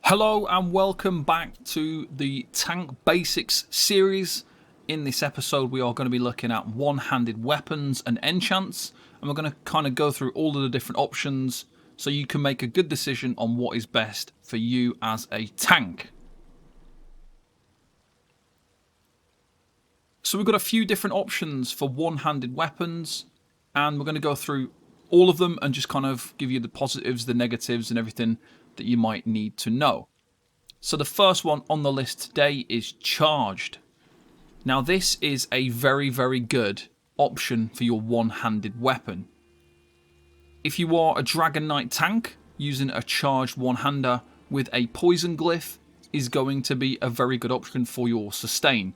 Hello and welcome back to the Tank Basics series. In this episode we are going to be looking at one-handed weapons and enchants, and we're going to kind of go through all of the different options so you can make a good decision on what is best for you as a tank. So we've got a few different options for one-handed weapons, and we're going to go through all of them and just kind of give you the positives, the negatives and everything that you might need to know. So the first one on the list today is Charged. Now this is a very good option for your one-handed weapon. If you are a Dragon Knight tank, using a charged one-hander with a poison glyph is going to be a very good option for your sustain.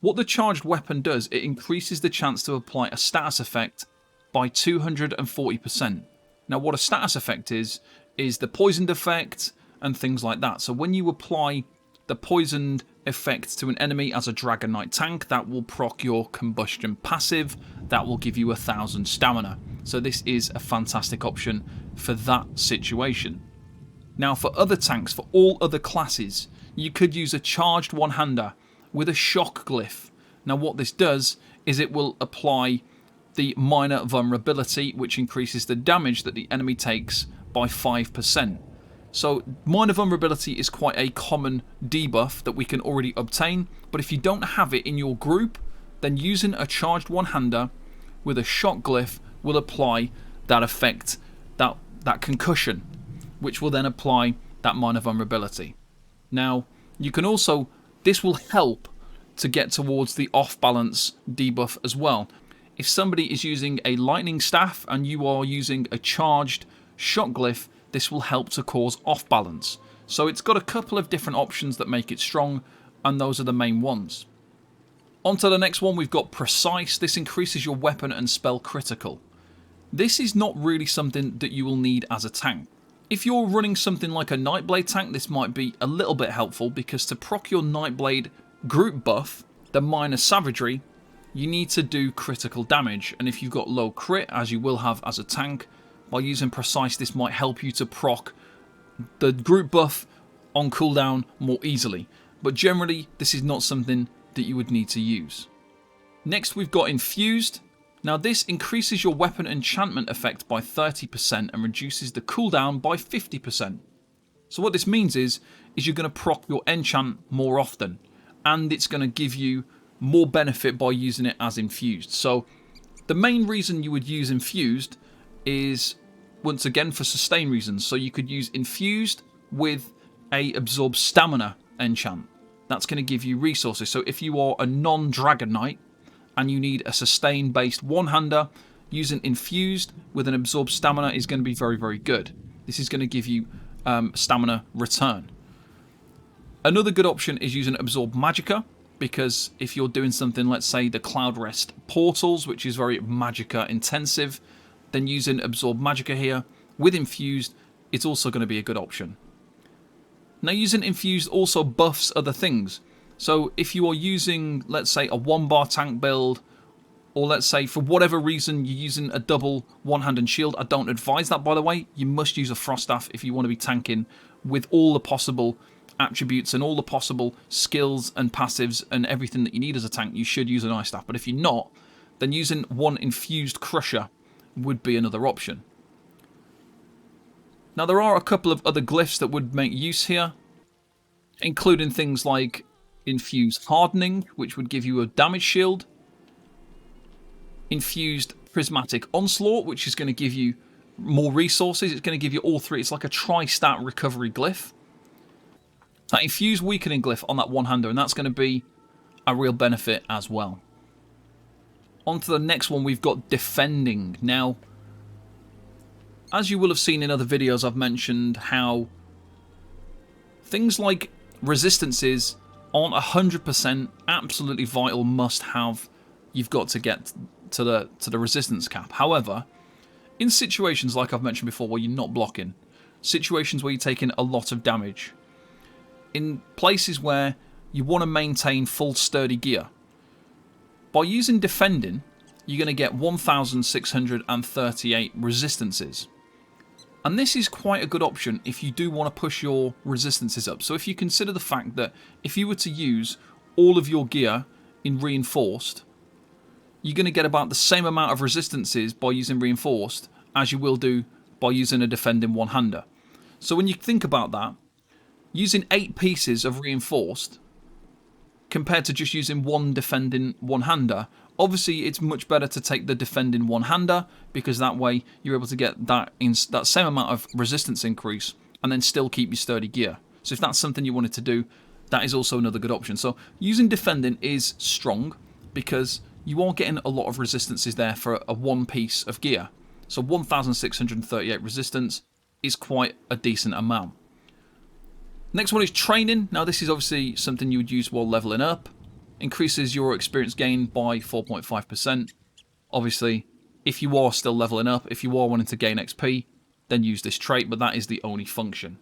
What the charged weapon does, it increases the chance to apply a status effect by 240%. Now what a status effect is the poisoned effect and things like that. So when you apply the poisoned effect to an enemy as a Dragon Knight tank, that will proc your combustion passive, that will give you 1000 stamina. So this is a fantastic option for that situation. Now for other tanks, for all other classes, you could use a charged one-hander with a shock glyph. Now what this does is it will apply the minor vulnerability, which increases the damage that the enemy takes by 5%. So minor vulnerability is quite a common debuff that we can already obtain, but if you don't have it in your group, then using a charged one-hander with a shock glyph will apply that effect, that concussion, which will then apply that minor vulnerability. Now you can also, this will help to get towards the off balance debuff as well. If somebody is using a lightning staff and you are using a charged shock glyph, this will help to cause off balance. So it's got a couple of different options that make it strong, and those are the main ones. On to the next one, we've got Precise. This increases your weapon and spell critical. This is not really something that you will need as a tank. If you're running something like a Nightblade tank, this might be a little bit helpful, because to proc your Nightblade group buff, the minor savagery, you need to do critical damage, and if you've got low crit, as you will have as a tank, by using Precise this might help you to proc the group buff on cooldown more easily, but generally this is not something that you would need to use. Next we've got Infused. Now this increases your weapon enchantment effect by 30% and reduces the cooldown by 50%. So what this means is you're going to proc your enchant more often, and it's going to give you more benefit by using it as Infused. So the main reason you would use Infused is once again for sustain reasons. So you could use Infused with a absorb stamina enchant. That's going to give you resources. So if you are a non-Dragon Knight and you need a sustain based one-hander, using Infused with an absorb stamina is going to be very good. This is going to give you stamina return. Another good option is using absorb magicka, because if you're doing something, let's say the Cloud Rest portals, which is very magicka intensive, then using absorb magicka here with Infused, it's also going to be a good option. Now using Infused also buffs other things. So if you are using, let's say, a 1-bar tank build, or let's say for whatever reason you're using a double one-hand and shield, I don't advise that, by the way. You must use a frost staff if you want to be tanking with all the possible attributes and all the possible skills and passives and everything that you need as a tank. You should use an ice staff, but if you're not, then using one Infused crusher would be another option. Now there are a couple of other glyphs that would make use here, including things like Infused hardening, which would give you a damage shield, Infused prismatic onslaught, which is going to give you more resources. It's going to give you all three. It's like a tri-stat recovery glyph. That Infused weakening glyph on that one-hander, and that's going to be a real benefit as well. On to the next one, we've got Defending. Now, as you will have seen in other videos, I've mentioned how things like resistances aren't 100% absolutely vital must-have. You've got to get to the resistance cap. However, in situations like I've mentioned before where you're not blocking, situations where you're taking a lot of damage, in places where you want to maintain full sturdy gear, by using Defending, you're going to get 1,638 resistances. And this is quite a good option if you do want to push your resistances up. So if you consider the fact that if you were to use all of your gear in Reinforced, you're going to get about the same amount of resistances by using Reinforced as you will do by using a defending one-hander. So when you think about that, using 8 pieces of Reinforced compared to just using one defending one-hander, obviously it's much better to take the defending one-hander, because that way you're able to get that same amount of resistance increase and then still keep your sturdy gear. So if that's something you wanted to do, that is also another good option. So using defending is strong because you are getting a lot of resistances there for a one piece of gear. So 1,638 resistance is quite a decent amount. Next one is training. Now this is obviously something you would use while leveling up. Increases your experience gain by 4.5%. Obviously, if you are still leveling up, if you are wanting to gain XP, then use this trait, but that is the only function.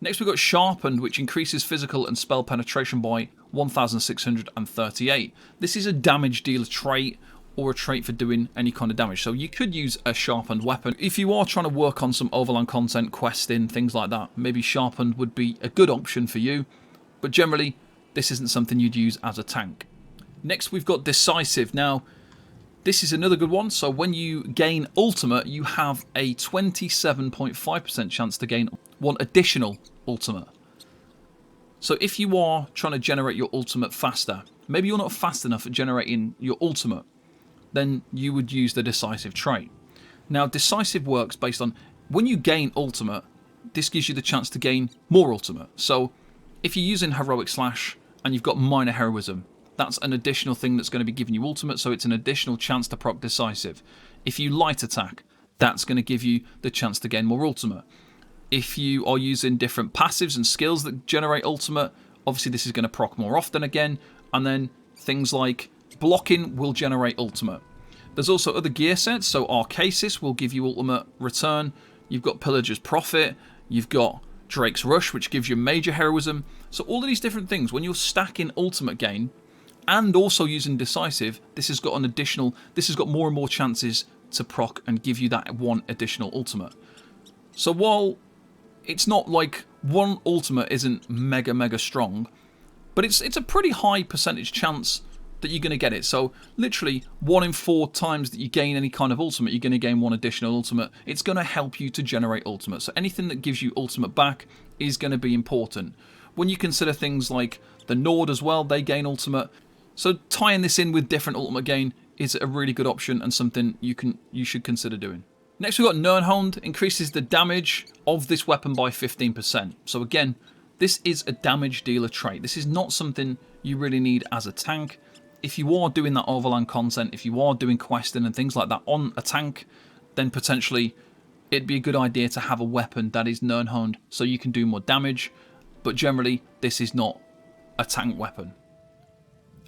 Next we've got Sharpened, which increases physical and spell penetration by 1,638. This is a damage dealer trait, or a trait for doing any kind of damage. So you could use a Sharpened weapon. If you are trying to work on some overland content, questing, things like that, maybe Sharpened would be a good option for you, but generally this isn't something you'd use as a tank. Next we've got Decisive. Now this is another good one. So when you gain ultimate, you have a 27.5% chance to gain one additional ultimate. So if you are trying to generate your ultimate faster, maybe you're not fast enough at generating your ultimate, then you would use the Decisive trait. Now Decisive works based on when you gain ultimate, this gives you the chance to gain more ultimate. So if you're using Heroic Slash and you've got Minor Heroism, that's an additional thing that's going to be giving you ultimate, so it's an additional chance to proc Decisive. If you light attack, that's going to give you the chance to gain more ultimate. If you are using different passives and skills that generate ultimate, obviously this is going to proc more often again, and then things like blocking will generate ultimate. There's also other gear sets, so Arcasis will give you ultimate return. You've got Pillager's Prophet, you've got Drake's Rush, which gives you major heroism. So all of these different things, when you're stacking ultimate gain and also using Decisive, this has got more and more chances to proc and give you that one additional ultimate. So while it's not like one ultimate isn't mega strong, but it's a pretty high percentage chance that you're going to get it. So literally 1 in 4 times that you gain any kind of ultimate, you're going to gain one additional ultimate. It's going to help you to generate ultimate. So anything that gives you ultimate back is going to be important. When you consider things like the Nord as well, they gain ultimate. So tying this in with different ultimate gain is a really good option and something you should consider doing. Next we've got Nernhound, increases the damage of this weapon by 15%. So again, this is a damage dealer trait. This is not something you really need as a tank. If you are doing that overland content, if you are doing questing and things like that on a tank, then potentially it'd be a good idea to have a weapon that is Nernhound so you can do more damage. But generally, this is not a tank weapon.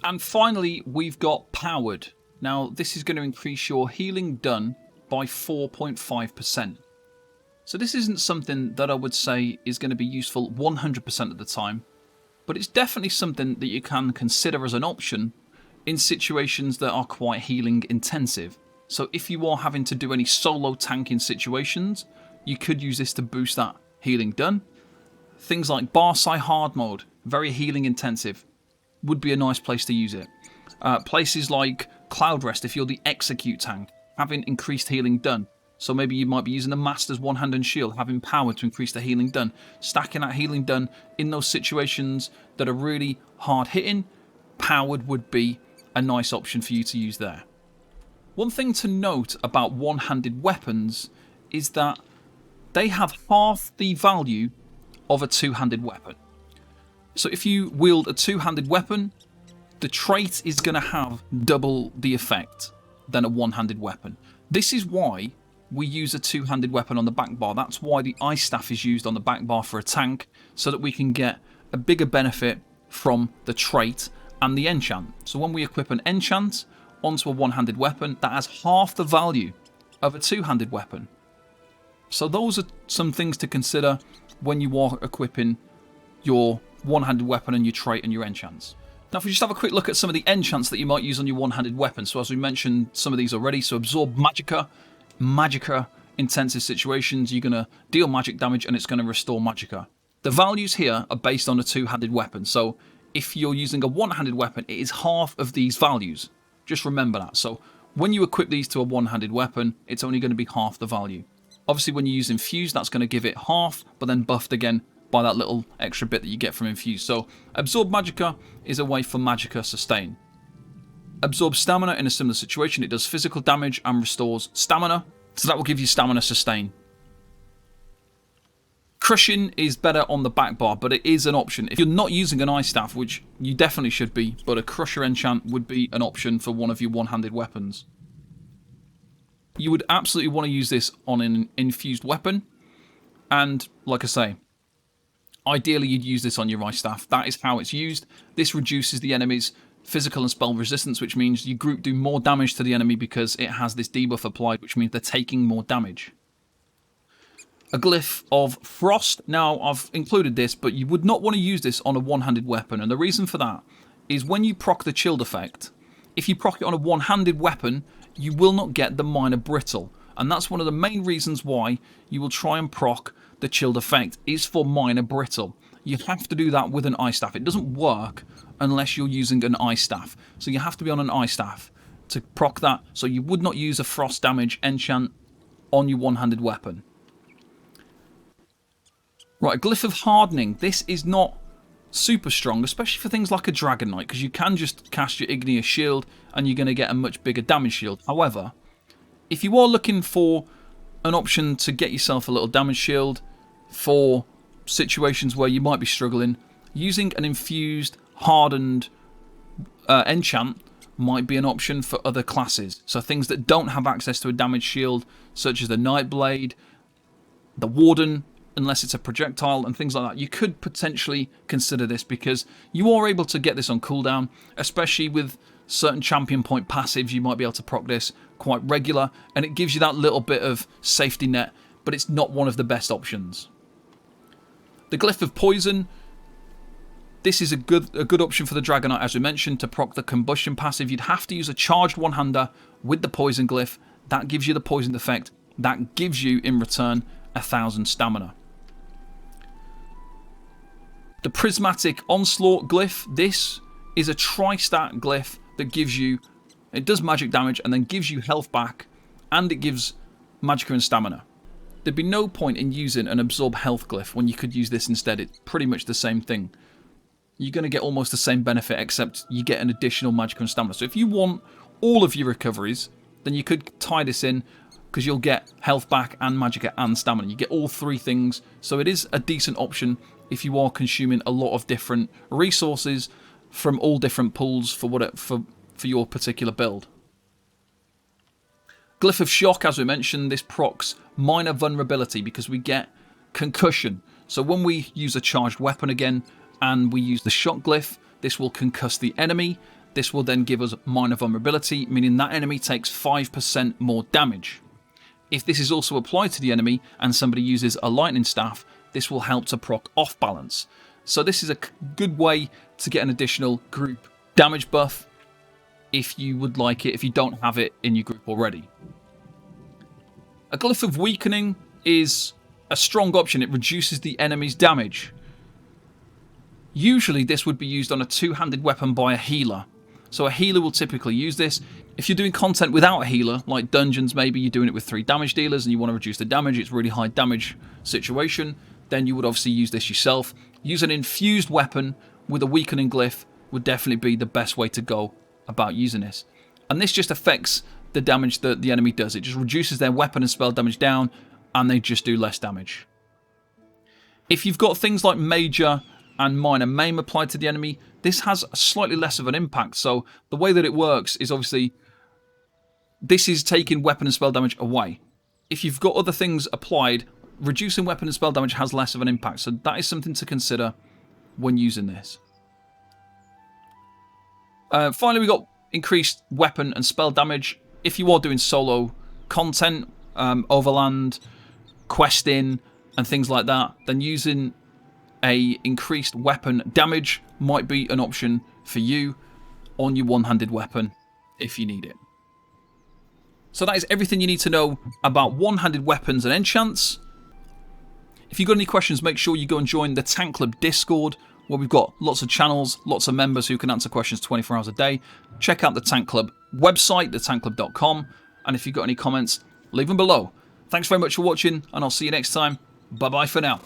And finally, we've got Powered. Now, this is going to increase your healing done by 4.5%. So this isn't something that I would say is going to be useful 100% of the time, but it's definitely something that you can consider as an option in situations that are quite healing intensive. So if you are having to do any solo tanking situations, you could use this to boost that healing done. Things like Barsai hard mode, very healing intensive, would be a nice place to use it. Places like Cloud Rest, if you're the execute tank, having increased healing done. So maybe you might be using the Master's one hand and shield, having power to increase the healing done. Stacking that healing done in those situations that are really hard hitting, Powered would be a nice option for you to use there. One thing to note about one-handed weapons is that they have half the value of a two-handed weapon. So if you wield a two-handed weapon, the trait is going to have double the effect than a one-handed weapon. This is why we use a two-handed weapon on the back bar. That's why the Ice Staff is used on the back bar for a tank, so that we can get a bigger benefit from the trait and the enchant. So when we equip an enchant onto a one-handed weapon, that has half the value of a two-handed weapon. So those are some things to consider when you are equipping your one-handed weapon and your trait and your enchants. Now if we just have a quick look at some of the enchants that you might use on your one-handed weapon. So as we mentioned some of these already, so Absorb Magicka. Magicka intensive situations, you're going to deal magic damage and it's going to restore magicka. The values here are based on a two-handed weapon, so if you're using a one-handed weapon, it is half of these values. Just remember that. So when you equip these to a one-handed weapon, it's only going to be half the value. Obviously, when you use Infused, that's going to give it half, but then buffed again by that little extra bit that you get from Infused. So Absorb Magicka is a way for Magicka sustain. Absorb Stamina in a similar situation. It does physical damage and restores stamina, so that will give you stamina sustain. Crushing is better on the back bar, but it is an option. If you're not using an Ice Staff, which you definitely should be, but a Crusher enchant would be an option for one of your one-handed weapons. You would absolutely want to use this on an infused weapon, and like I say, ideally you'd use this on your Ice Staff. That is how it's used. This reduces the enemy's physical and spell resistance, which means your group do more damage to the enemy because it has this debuff applied, which means they're taking more damage. A Glyph of Frost. Now, I've included this, but you would not want to use this on a one-handed weapon, and the reason for that is when you proc the chilled effect, if you proc it on a one-handed weapon, you will not get the minor brittle, and that's one of the main reasons why you will try and proc the chilled effect, is for minor brittle. You have to do that with an Ice Staff. It doesn't work unless you're using an Ice Staff, so you have to be on an Ice Staff to proc that, so you would not use a Frost damage enchant on your one-handed weapon. Right, a Glyph of Hardening. This is not super strong, especially for things like a Dragon Knight, because you can just cast your Igneous Shield and you're going to get a much bigger damage shield. However, if you are looking for an option to get yourself a little damage shield for situations where you might be struggling, using an Infused, Hardened enchant might be an option for other classes. So things that don't have access to a damage shield, such as the Nightblade, the Warden, unless it's a projectile and things like that. You could potentially consider this because you are able to get this on cooldown, especially with certain champion point passives. You might be able to proc this quite regular, and it gives you that little bit of safety net, but it's not one of the best options. The Glyph of Poison. This is a good option for the Dragon Knight, as we mentioned, to proc the combustion passive. You'd have to use a charged one-hander with the Poison Glyph. That gives you the poison effect. That gives you, in return, 1,000 stamina. The Prismatic Onslaught Glyph. This is a tri-stat glyph that gives you, it does magic damage and then gives you health back, and it gives magicka and stamina. There'd be no point in using an Absorb Health Glyph when you could use this instead. It's pretty much the same thing. You're going to get almost the same benefit, except you get an additional magicka and stamina. So if you want all of your recoveries, then you could tie this in, because you'll get health back and magicka and stamina. You get all three things, so it is a decent option if you are consuming a lot of different resources from all different pools for your particular build. Glyph of Shock, as we mentioned, this procs minor vulnerability because we get concussion. So when we use a charged weapon again and we use the Shock Glyph, this will concuss the enemy. This will then give us minor vulnerability, meaning that enemy takes 5% more damage. If this is also applied to the enemy and somebody uses a lightning staff, this will help to proc off balance. So this is a good way to get an additional group damage buff if you would like it, if you don't have it in your group already. A Glyph of Weakening is a strong option. It reduces the enemy's damage. Usually this would be used on a two-handed weapon by a healer. So a healer will typically use this. If you're doing content without a healer, like dungeons, maybe you're doing it with 3 damage dealers and you want to reduce the damage, it's a really high damage situation, then you would obviously use this yourself. Use an infused weapon with a weakening glyph would definitely be the best way to go about using this. And this just affects the damage that the enemy does. It just reduces their weapon and spell damage down, and they just do less damage. If you've got things like major and minor maim applied to the enemy, this has slightly less of an impact. So the way that it works is obviously this is taking weapon and spell damage away. If you've got other things applied, reducing weapon and spell damage has less of an impact. So that is something to consider when using this. Finally, we got increased weapon and spell damage. If you are doing solo content, overland, questing, and things like that, then using a increased weapon damage might be an option for you on your one-handed weapon if you need it. So that is everything you need to know about one-handed weapons and enchants. If you've got any questions, make sure you go and join the Tank Club Discord, where we've got lots of channels, lots of members who can answer questions 24 hours a day. Check out the Tank Club website, thetankclub.com, and if you've got any comments, leave them below. Thanks very much for watching, and I'll see you next time. Bye-bye for now.